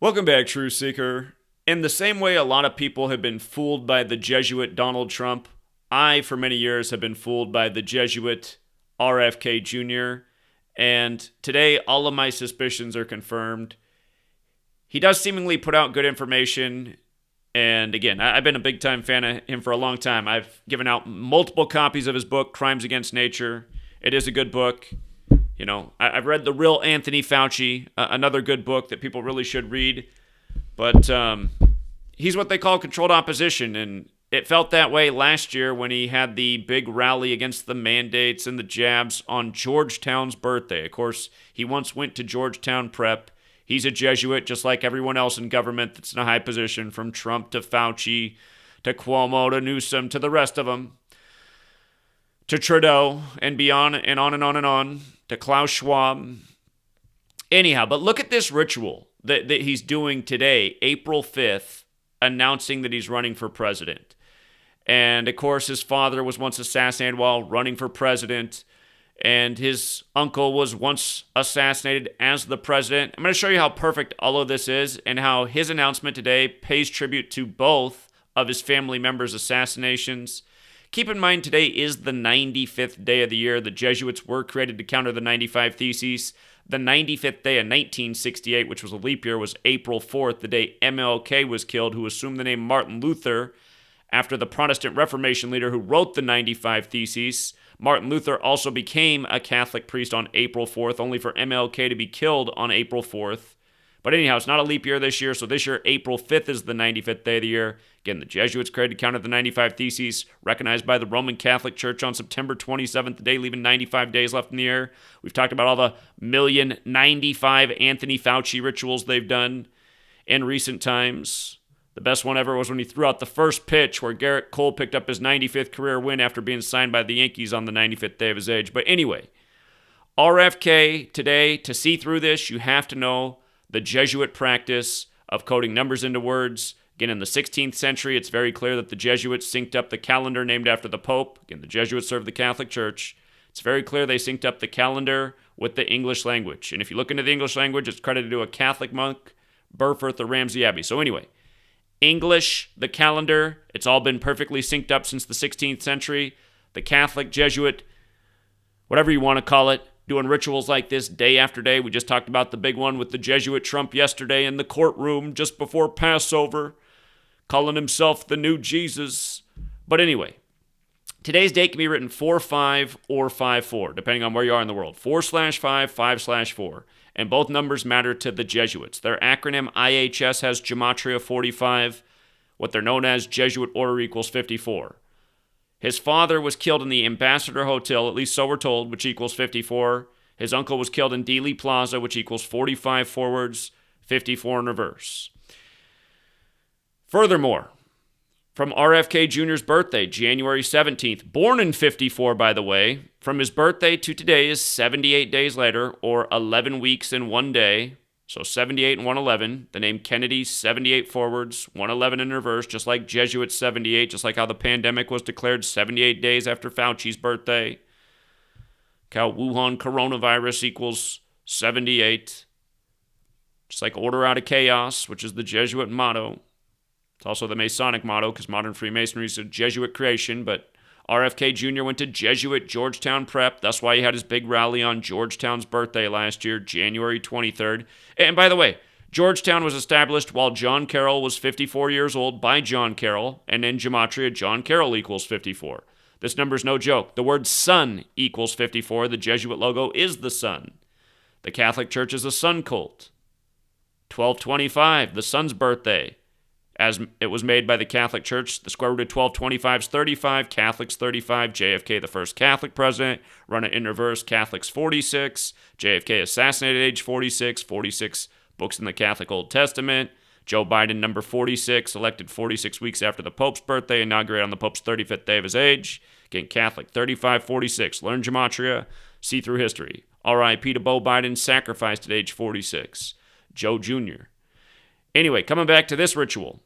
Welcome back, Truth Seeker. In the same way a lot of people have been fooled by the Jesuit Donald Trump, I, for many years, have been fooled by the Jesuit RFK Jr., and today all of my suspicions are confirmed. He does seemingly put out good information, and again, I've been a big-time fan of him for a long time. I've given out multiple copies of his book, Crimes Against Nature. It is a good book. You know, I've read The Real Anthony Fauci, another good book that people really should read. But he's what they call controlled opposition, and it felt that way last year when he had the big rally against the mandates and the jabs on Georgetown's birthday. Of course, he once went to Georgetown Prep. He's a Jesuit, just like everyone else in government that's in a high position, from Trump to Fauci to Cuomo to Newsom to the rest of them, to Trudeau and beyond, and on and on and on, to Klaus Schwab. Anyhow, but look at this ritual that he's doing today, April 5th, announcing that he's running for president. And of course, his father was once assassinated while running for president, and his uncle was once assassinated as the president. I'm going to show you how perfect all of this is and how his announcement today pays tribute to both of his family members' assassinations. Keep in mind, today is the 95th day of the year. The Jesuits were created to counter the 95 Theses. The 95th day of 1968, which was a leap year, was April 4th, the day MLK was killed, who assumed the name Martin Luther after the Protestant Reformation leader who wrote the 95 Theses. Martin Luther also became a Catholic priest on April 4th, only for MLK to be killed on April 4th. But anyhow, it's not a leap year this year, so this year, April 5th is the 95th day of the year. Again, the Jesuits created to counter the 95 Theses, recognized by the Roman Catholic Church on September 27th, the day leaving 95 days left in the year. We've talked about all the 1,095 Anthony Fauci rituals they've done in recent times. The best one ever was when he threw out the first pitch, where Garrett Cole picked up his 95th career win after being signed by the Yankees on the 95th day of his age. But anyway, RFK today, to see through this, you have to know the Jesuit practice of coding numbers into words. Again, in the 16th century, it's very clear that the Jesuits synced up the calendar named after the Pope. Again, the Jesuits served the Catholic Church. It's very clear they synced up the calendar with the English language. And if you look into the English language, it's credited to a Catholic monk, Burford of Ramsey Abbey. So anyway, English, the calendar, it's all been perfectly synced up since the 16th century. The Catholic, Jesuit, whatever you want to call it, doing rituals like this day after day. We just talked about the big one with the Jesuit Trump yesterday in the courtroom just before Passover, calling himself the new Jesus. But anyway, today's date can be written 4-5 or 5-4, depending on where you are in the world. 4/5, 5/4. And both numbers matter to the Jesuits. Their acronym IHS has Gematria 45. What they're known as Jesuit Order equals 54. His father was killed in the Ambassador Hotel, at least so we're told, which equals 54. His uncle was killed in Dealey Plaza, which equals 45 forwards, 54 in reverse. Furthermore, from RFK Jr.'s birthday, January 17th, born in 54, by the way, from his birthday to today is 78 days later, or 11 weeks and 1 day. So 78 and 111. The name Kennedy, 78 forwards, 111 in reverse, just like Jesuit 78, just like how the pandemic was declared 78 days after Fauci's birthday. How Wuhan coronavirus equals 78. Just like order out of chaos, which is the Jesuit motto. It's also the Masonic motto, because modern Freemasonry is a Jesuit creation, but RFK Jr. went to Jesuit Georgetown Prep. That's why he had his big rally on Georgetown's birthday last year, January 23rd. And by the way, Georgetown was established while John Carroll was 54 years old by John Carroll, and in Gematria, John Carroll equals 54. This number's no joke. The word sun equals 54. The Jesuit logo is the sun. The Catholic Church is a sun cult. 1225, the sun's birthday. As it was made by the Catholic Church, the square root of 1225 is 35, Catholics 35, JFK the first Catholic president, run it in reverse, Catholics 46, JFK assassinated at age 46, 46 books in the Catholic Old Testament, Joe Biden number 46, elected 46 weeks after the Pope's birthday, inaugurated on the Pope's 35th day of his age, again Catholic 35, 46, learn Gematria, see through history, R.I.P. to Beau Biden, sacrificed at age 46, Joe Jr. Anyway, coming back to this ritual.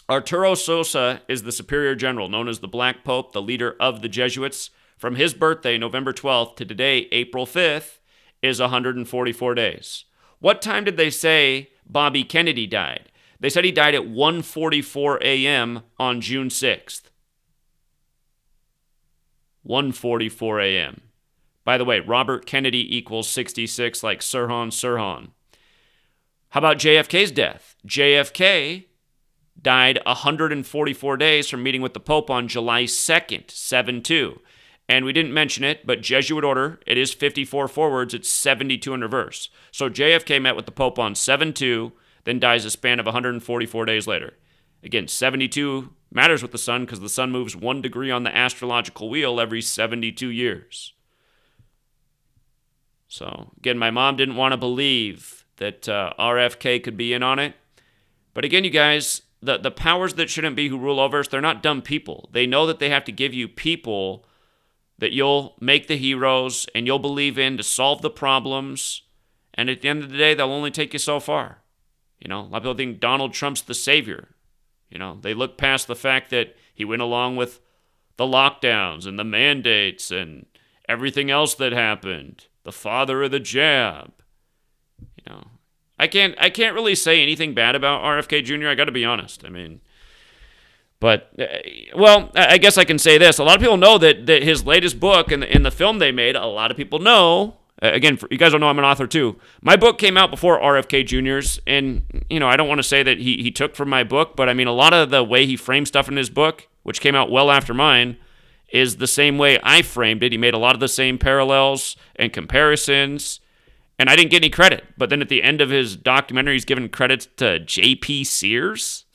Arturo Sosa is the superior general, known as the Black Pope, the leader of the Jesuits. From his birthday, November 12th, to today, April 5th, is 144 days. What time did they say Bobby Kennedy died. They said he died at 1:44 a.m. on June 6th. 1:44 a.m. By the way, Robert Kennedy equals 66, like Sirhan. How about JFK's death? JFK died 144 days from meeting with the Pope on July 2nd, 7-2. And we didn't mention it, but Jesuit order, it is 54 forwards, it's 72 in reverse. So JFK met with the Pope on 7-2, then dies a span of 144 days later. Again, 72 matters with the sun because the sun moves 1 degree on the astrological wheel every 72 years. So, again, my mom didn't want to believe that RFK could be in on it. But again, you guys, the powers that shouldn't be who rule over us, they're not dumb people. They know that they have to give you people that you'll make the heroes and you'll believe in to solve the problems. And at the end of the day, they'll only take you so far. A lot of people think Donald Trump's the savior. They look past the fact that he went along with the lockdowns and the mandates and everything else that happened. The father of the jab. I can't really say anything bad about RFK Jr. I got to be honest. But I guess I can say this. A lot of people know that his latest book and the film they made, a lot of people know. Again, you guys don't know I'm an author too. My book came out before RFK Jr.'s, and I don't want to say that he took from my book, but a lot of the way he framed stuff in his book, which came out well after mine, is the same way I framed it. He made a lot of the same parallels and comparisons, and I didn't get any credit. But then at the end of his documentary, he's giving credits to J.P. Sears.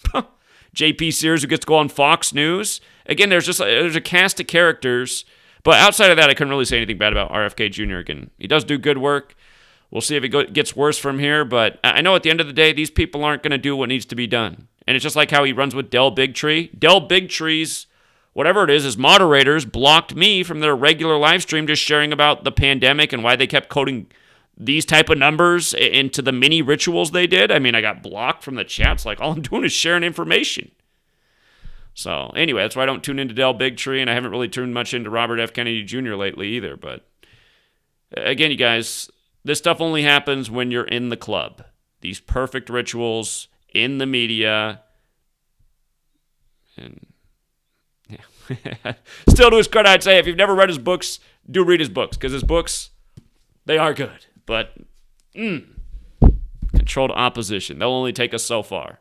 J.P. Sears, who gets to go on Fox News. Again, there's a cast of characters. But outside of that, I couldn't really say anything bad about RFK Jr. Again, he does do good work. We'll see if it gets worse from here. But I know at the end of the day, these people aren't going to do what needs to be done. And it's just like how he runs with Del Bigtree. Del Bigtree's, whatever it is, his moderators blocked me from their regular live stream just sharing about the pandemic and why they kept coding these type of numbers into the mini rituals they did. I got blocked from the chats. Like, all I'm doing is sharing information. So, anyway, that's why I don't tune into Del Bigtree, and I haven't really tuned much into Robert F. Kennedy Jr. lately either. But, again, you guys, this stuff only happens when you're in the club. These perfect rituals in the media. And, yeah. Still, to his credit, I'd say if you've never read his books, do read his books, because his books, they are good. But, controlled opposition. They'll only take us so far.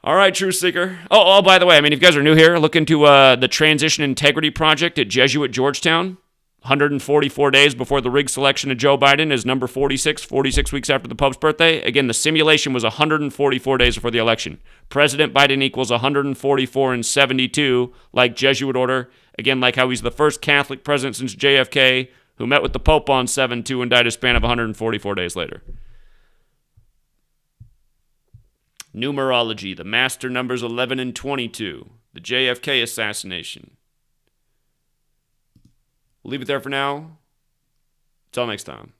All right, Truth Seeker. Oh, by the way, if you guys are new here, look into the Transition Integrity Project at Jesuit Georgetown. 144 days before the rigged selection of Joe Biden is number 46 weeks after the Pope's birthday. Again, the simulation was 144 days before the election. President Biden equals 144 and 72, like Jesuit order. Again, like how he's the first Catholic president since JFK, who met with the Pope on 7-2 and died a span of 144 days later. Numerology, the master numbers 11 and 22, the JFK assassination. We'll leave it there for now. Until next time.